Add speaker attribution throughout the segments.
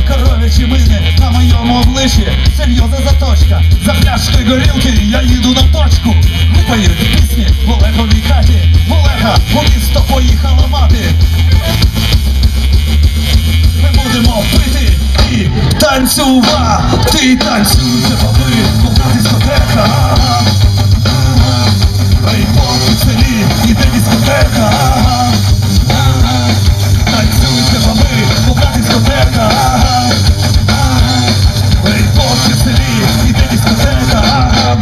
Speaker 1: Коров'ячі мини на моєму обличчі, серйозна заточка. За пляшкою горілки я їду на точку. Гупають пісні в Олеговій хаті. В Олега у місто поїхала мати. Ми будемо пити і танцювати. Танцюйте, баби, повна дискотека. Ей, поки в селі іде дискотека. Танцюйте, баби, повна дискотека. Ей, поки в селі іде дискотека.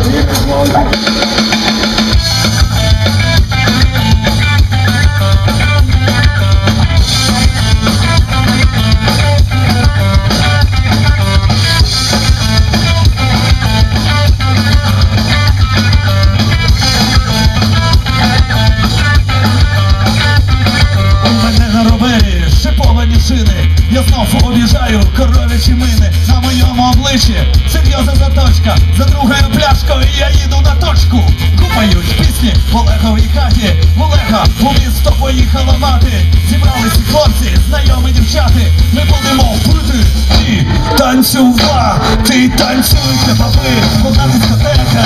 Speaker 1: Я знов об'їжджаю коров'ячі мини на моєму обличчі. Серйозна заточка, за другою пляшкою я їду на точку. Гупають пісні в Олеговій хаті. В Олега у місто поїхала мати. Зібралися хлопці, знайомі дівчати. Ми будемо пити і танцювати. Танцюйте, баби, одна дискотека.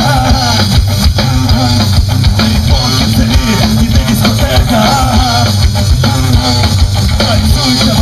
Speaker 1: І поки в селі іде дискотека. Танцюйте,